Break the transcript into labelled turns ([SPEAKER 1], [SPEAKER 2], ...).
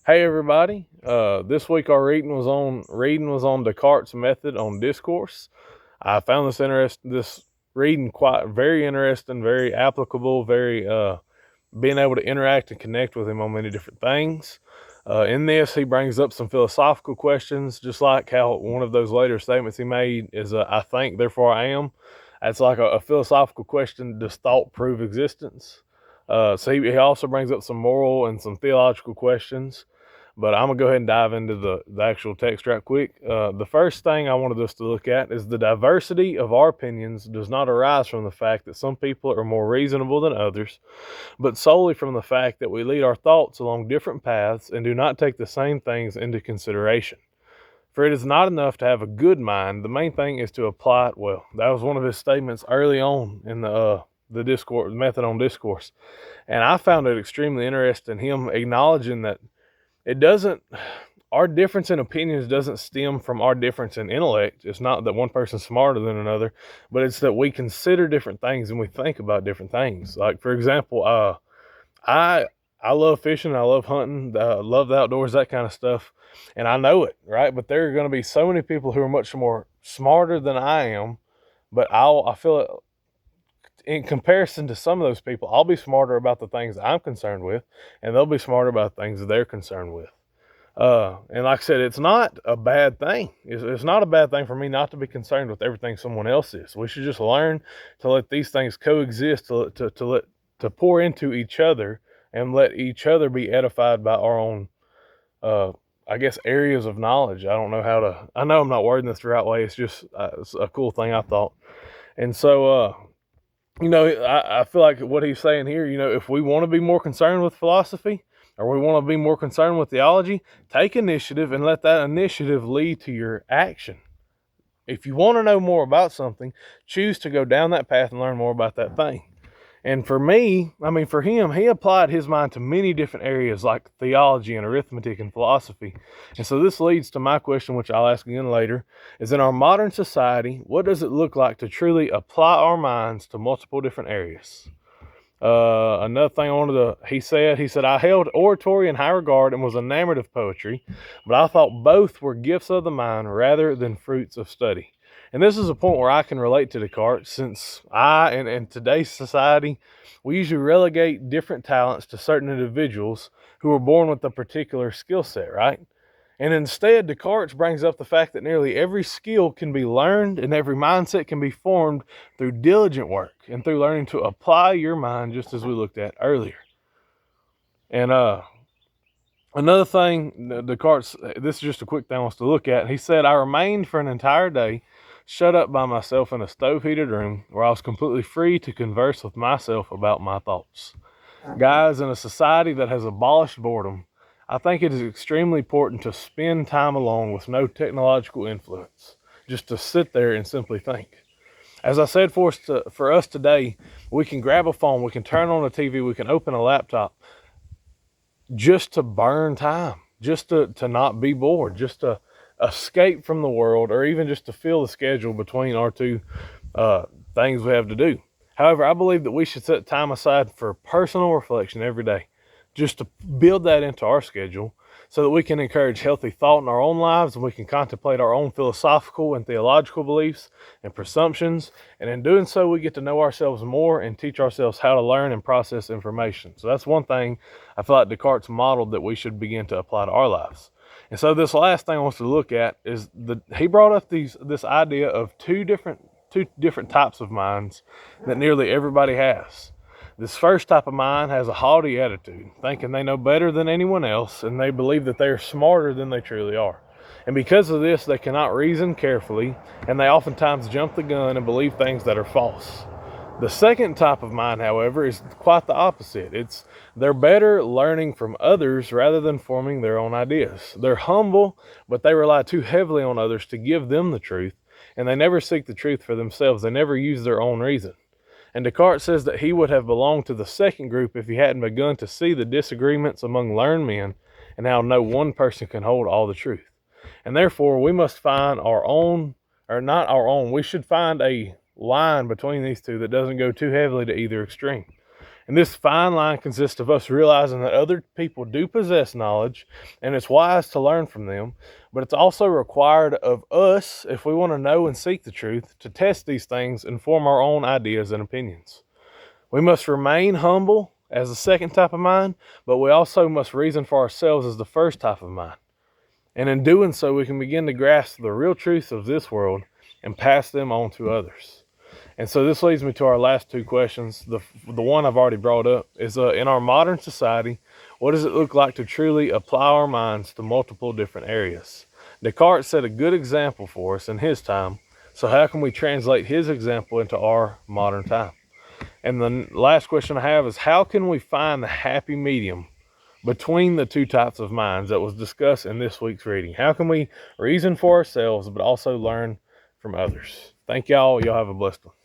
[SPEAKER 1] Hey everybody! This week our reading was on Descartes' method on discourse. I found this reading quite very interesting, very applicable, very being able to interact and connect with him on many different things. In this, he brings up some philosophical questions, just like how one of those later statements he made is, "I think, therefore I am." That's like a philosophical question: does thought prove existence? So he also brings up some moral and some theological questions. But I'm gonna go ahead and dive into the actual text right quick. The first thing I wanted us to look at is the diversity of our opinions does not arise from the fact that some people are more reasonable than others, but solely from the fact that we lead our thoughts along different paths and do not take the same things into consideration. For it is not enough to have a good mind, the main thing is to apply it well. That was one of his statements early on in the discourse method on discourse. And I found it extremely interesting, him acknowledging that it doesn't our difference in opinions doesn't stem from our difference in intellect. It's not that one person's smarter than another, but it's that we consider different things and we think about different things. Like, for example, I I love fishing, I love hunting, love the outdoors, that kind of stuff, and I know it, right? But there are going to be so many people who are much more smarter than I am, but I feel it, in comparison to some of those people, I'll be smarter about the things I'm concerned with, and they'll be smarter about things that they're concerned with. And like I said, it's not a bad thing. It's not a bad thing for me not to be concerned with everything someone else is. We should just learn to let these things coexist, to pour into each other and let each other be edified by our own, I guess, areas of knowledge. I know I'm not wording this the right way. It's just it's a cool thing I thought. And so, I feel like what he's saying here, if we want to be more concerned with philosophy, or we want to be more concerned with theology, take initiative and let that initiative lead to your action. If you want to know more about something, choose to go down that path and learn more about that thing. And for him, he applied his mind to many different areas like theology and arithmetic and philosophy. And so this leads to my question, which I'll ask again later, is in our modern society, what does it look like to truly apply our minds to multiple different areas? Another thing he said, I held oratory in high regard and was enamored of poetry, but I thought both were gifts of the mind rather than fruits of study. And this is a point where I can relate to Descartes, since in today's society, we usually relegate different talents to certain individuals who are born with a particular skill set, right? And instead, Descartes brings up the fact that nearly every skill can be learned and every mindset can be formed through diligent work and through learning to apply your mind, just as we looked at earlier. And another thing, Descartes, this is just a quick thing I want us to look at. He said, I remained for an entire day shut up by myself in a stove-heated room where I was completely free to converse with myself about my thoughts. Guys, in a society that has abolished boredom, I think it is extremely important to spend time alone with no technological influence, just to sit there and simply think. As I said, for us today, we can grab a phone, we can turn on a TV, we can open a laptop just to burn time, just to not be bored, just to escape from the world, or even just to fill the schedule between our two things we have to do. However, I believe that we should set time aside for personal reflection every day, just to build that into our schedule so that we can encourage healthy thought in our own lives, and we can contemplate our own philosophical and theological beliefs and presumptions. And in doing so, we get to know ourselves more and teach ourselves how to learn and process information. So that's one thing I feel like Descartes modeled that we should begin to apply to our lives. And so this last thing I want to look at is he brought up this idea of two different types of minds that nearly everybody has. This first type of mind has a haughty attitude, thinking they know better than anyone else, and they believe that they are smarter than they truly are. And because of this, they cannot reason carefully, and they oftentimes jump the gun and believe things that are false. The second type of mind, however, is quite the opposite. They're better learning from others rather than forming their own ideas. They're humble, but they rely too heavily on others to give them the truth, and they never seek the truth for themselves. They never use their own reason. And Descartes says that he would have belonged to the second group if he hadn't begun to see the disagreements among learned men and how no one person can hold all the truth. And therefore, we must find our own, or not our own, we should find a line between these two that doesn't go too heavily to either extreme. And this fine line consists of us realizing that other people do possess knowledge, and it's wise to learn from them, but it's also required of us, if we want to know and seek the truth, to test these things and form our own ideas and opinions. We must remain humble as the second type of mind, but we also must reason for ourselves as the first type of mind. And in doing so, we can begin to grasp the real truths of this world and pass them on to others. And so this leads me to our last two questions. The one I've already brought up is, in our modern society, what does it look like to truly apply our minds to multiple different areas? Descartes set a good example for us in his time, so how can we translate his example into our modern time? And the last question I have is, how can we find the happy medium between the two types of minds that was discussed in this week's reading? How can we reason for ourselves but also learn from others? Thank y'all. Y'all have a blessed one.